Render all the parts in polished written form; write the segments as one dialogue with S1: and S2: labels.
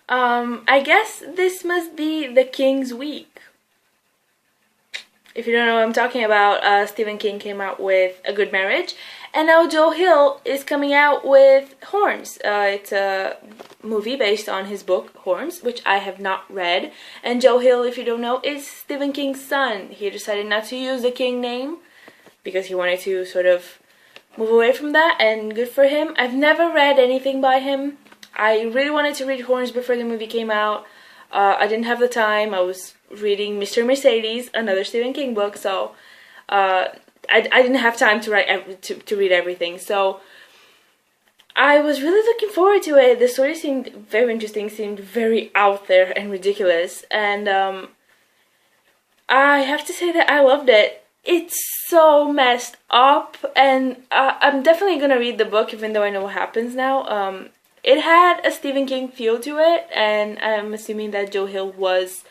S1: I guess this must be the King's Week. If you don't know what I'm talking about, Stephen King came out with A Good Marriage, and now Joe Hill is coming out with Horns. It's a movie based on his book, Horns, which I have not read. And Joe Hill, if you don't know, is Stephen King's son. He decided not to use the King name because he wanted to sort of move away from that, and good for him. I've never read anything by him. I really wanted to read Horns before the movie came out. I didn't have the time. I was reading Mr. Mercedes, another Stephen King book, so I didn't have time to read everything. So I was really looking forward to it. The story seemed very interesting, seemed very out there and ridiculous, and I have to say that I loved it. It's so messed up, and I'm definitely gonna read the book, even though I know what happens now. It had a Stephen King feel to it, and I'm assuming that Joe Hill was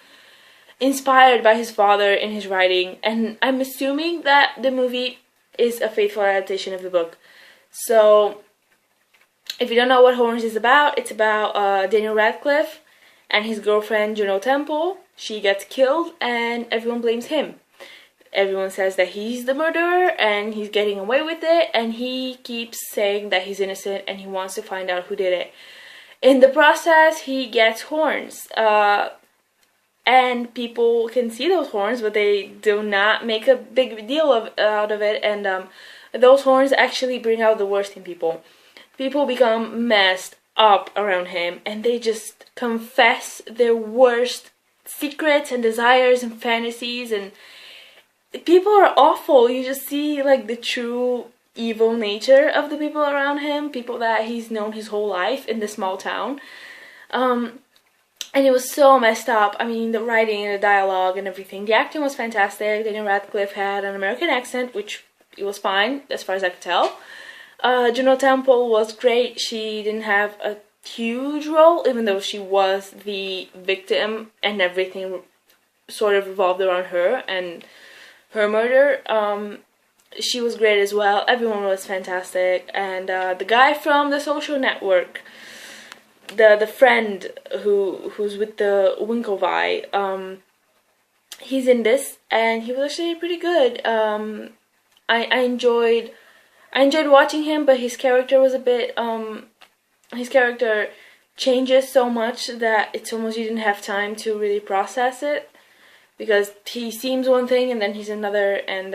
S1: inspired by his father in his writing, and I'm assuming that the movie is a faithful adaptation of the book. So, if you don't know what Horns is about, it's about Daniel Radcliffe and his girlfriend Juno Temple. She gets killed, and everyone blames him. Everyone says that he's the murderer and he's getting away with it, and he keeps saying that he's innocent and he wants to find out who did it. In the process, he gets horns, and people can see those horns, but they do not make a big deal out of it, and those horns actually bring out the worst in people. People become messed up around him, and they just confess their worst secrets and desires and fantasies, and people are awful. You just see like the true evil nature of the people around him, people that he's known his whole life in this small town. And it was so messed up. I mean, the writing and the dialogue and everything. The acting was fantastic. Daniel Radcliffe had an American accent, which it was fine as far as I could tell. Juno Temple was great. She didn't have a huge role, even though she was the victim and everything sort of revolved around her and her murder. She was great as well. Everyone was fantastic, and the guy from The Social Network, the friend who's with the Winklevi, he's in this, and he was actually pretty good. I enjoyed watching him, but his character was a bit his character changes so much that it's almost you didn't have time to really process it, because he seems one thing and then he's another, and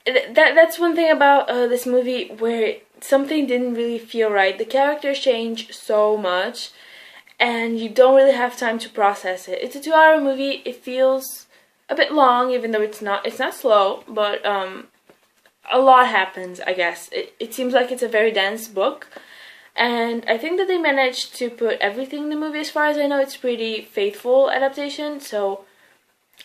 S1: that's one thing about this movie where something didn't really feel right. The characters change so much, and you don't really have time to process it. It's a 2-hour movie. It feels a bit long, even though it's not slow, but a lot happens, I guess. It seems like it's a very dense book, and I think that they managed to put everything in the movie. As far as I know, it's pretty faithful adaptation, so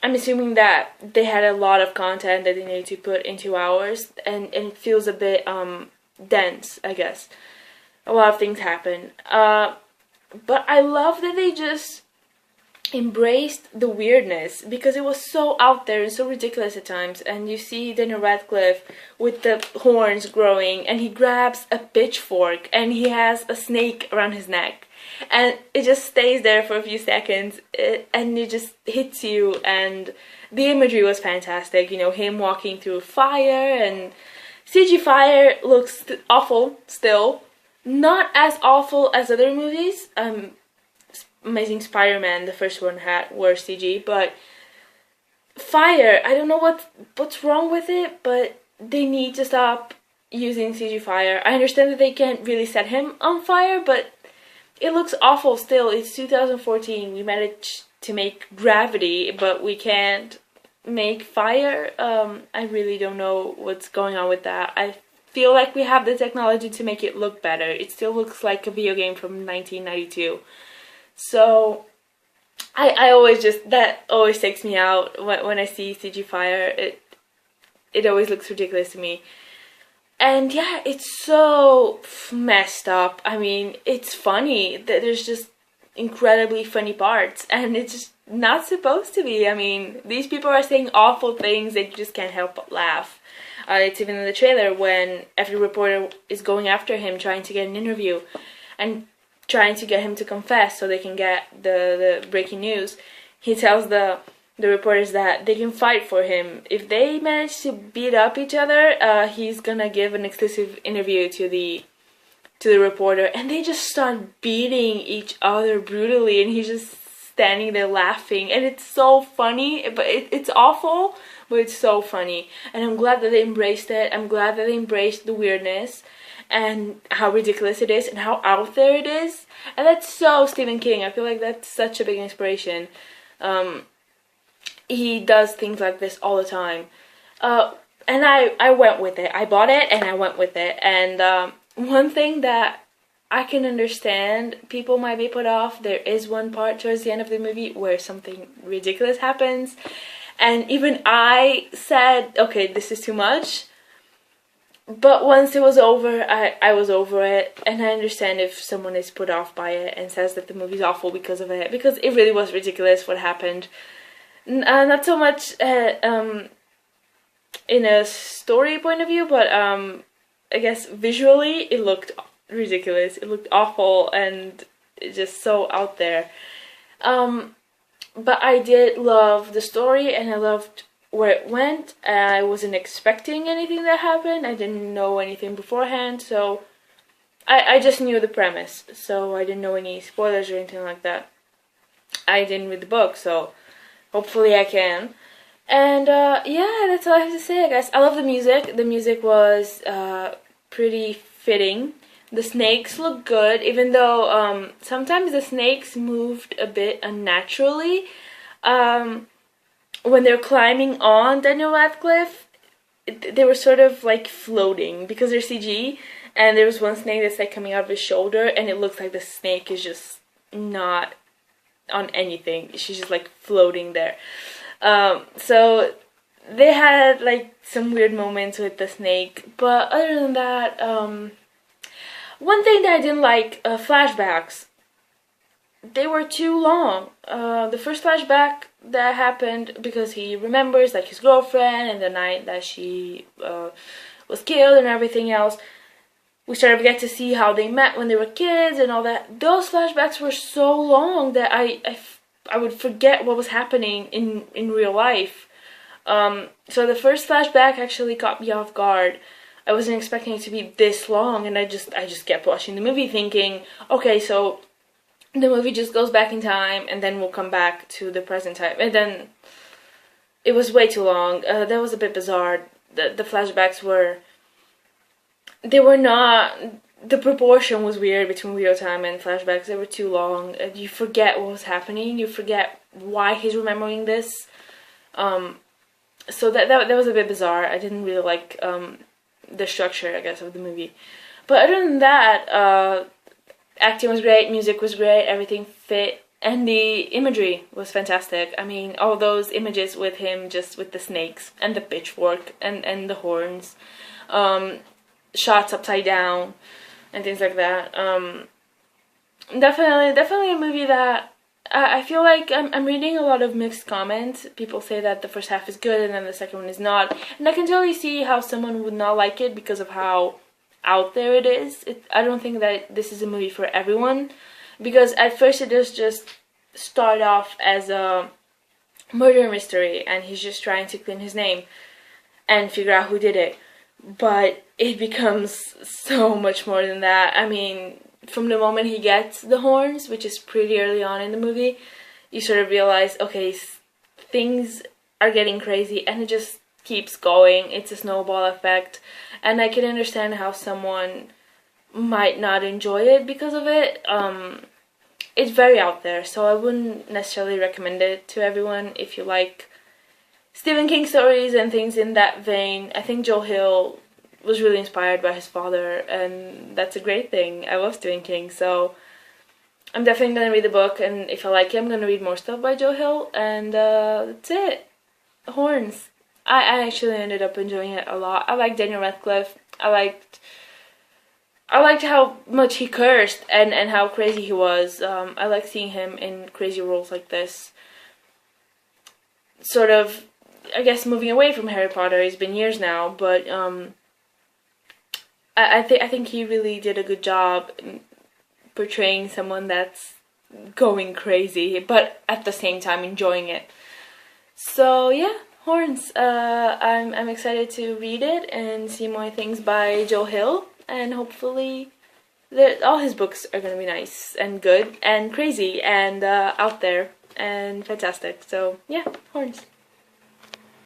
S1: I'm assuming that they had a lot of content that they needed to put in 2 hours, and it feels a bit dense, I guess. A lot of things happen. But I love that they just embraced the weirdness, because it was so out there and so ridiculous at times. And you see Daniel Radcliffe with the horns growing, and he grabs a pitchfork and he has a snake around his neck, and it just stays there for a few seconds, and it just hits you. And the imagery was fantastic, you know, him walking through fire, and CG fire looks awful still, not as awful as other movies. Amazing Spider-Man, the first one, had worse CG, but fire, I don't know what's wrong with it, but they need to stop using CG fire. I understand that they can't really set him on fire, but it looks awful still. It's 2014, we managed to make gravity, but we can't make fire. I really don't know what's going on with that. I feel like we have the technology to make it look better. It still looks like a video game from 1992. So I always that always takes me out when I see CG fire. It always looks ridiculous to me. And yeah, it's so messed up. I mean, it's funny. There's just incredibly funny parts, and it's just not supposed to be. I mean, these people are saying awful things that you just can't help but laugh. It's even in the trailer when every reporter is going after him trying to get an interview, and trying to get him to confess so they can get the breaking news, he tells the reporters that they can fight for him. If they manage to beat up each other, he's gonna give an exclusive interview to the reporter, and they just start beating each other brutally, and he's just standing there laughing, and it's so funny, but it's awful, but it's so funny, and I'm glad that they embraced it. I'm glad that they embraced the weirdness and how ridiculous it is and how out there it is, and that's so Stephen King. I feel like that's such a big inspiration. He does things like this all the time, and I went with it. I bought it and I went with it, and one thing that I can understand people might be put off, there is one part towards the end of the movie where something ridiculous happens, and even I said, okay, this is too much, but once it was over, I was over it, and I understand if someone is put off by it and says that the movie's awful because of it, because it really was ridiculous what happened. Not so much in a story point of view, but I guess visually it looked ridiculous. It looked awful and just so out there. But I did love the story, and I loved where it went. I wasn't expecting anything that happened. I didn't know anything beforehand, so I just knew the premise. So I didn't know any spoilers or anything like that. I didn't read the book, so hopefully I can. And yeah, that's all I have to say, I guess. I love the music. The music was pretty fitting. The snakes look good, even though sometimes the snakes moved a bit unnaturally. When they're climbing on Daniel Radcliffe, they were sort of like floating because they're CG. And there was one snake that's like coming out of his shoulder, and it looks like the snake is just not on anything. She's just like floating there. So they had like some weird moments with the snake, but other than that, one thing that I didn't like, flashbacks. They were too long. The first flashback that happened, because he remembers like his girlfriend and the night that she was killed and everything else. We sort of get to see how they met when they were kids and all that. Those flashbacks were so long that I would forget what was happening in real life. So the first flashback actually caught me off guard. I wasn't expecting it to be this long, and I just kept watching the movie thinking, okay, so the movie just goes back in time and then we'll come back to the present time. And then it was way too long. That was a bit bizarre. The flashbacks were not, the proportion was weird between real time and flashbacks. They were too long. You forget what was happening. You forget why he's remembering this. So that was a bit bizarre. I didn't really like the structure, I guess, of the movie. But other than that, acting was great, music was great, everything fit, and the imagery was fantastic. I mean, all those images with him just with the snakes and the pitchfork and the horns, shots upside down and things like that. Definitely a movie that I feel like I'm reading a lot of mixed comments. People say that the first half is good and then the second one is not. And I can totally see how someone would not like it because of how out there it is. I don't think that this is a movie for everyone. Because at first it does just start off as a murder mystery and he's just trying to clean his name and figure out who did it. But it becomes so much more than that. I mean, from the moment he gets the horns, which is pretty early on in the movie, you sort of realize, okay, things are getting crazy, and it just keeps going. It's a snowball effect, and I can understand how someone might not enjoy it because of it. It's very out there, so I wouldn't necessarily recommend it to everyone. If you like Stephen King stories and things in that vein, I think Joe Hill was really inspired by his father, and that's a great thing. I love Stephen King, so I'm definitely going to read the book, and if I like it, I'm going to read more stuff by Joe Hill, and that's it. Horns. I actually ended up enjoying it a lot. I liked Daniel Radcliffe. I liked how much he cursed and how crazy he was. I like seeing him in crazy roles like this. Sort of, I guess, moving away from Harry Potter. It's been years now, but I think he really did a good job portraying someone that's going crazy, but at the same time enjoying it. So yeah, Horns. I'm excited to read it and see more things by Joe Hill, and hopefully all his books are gonna be nice and good and crazy and out there and fantastic. So yeah, Horns.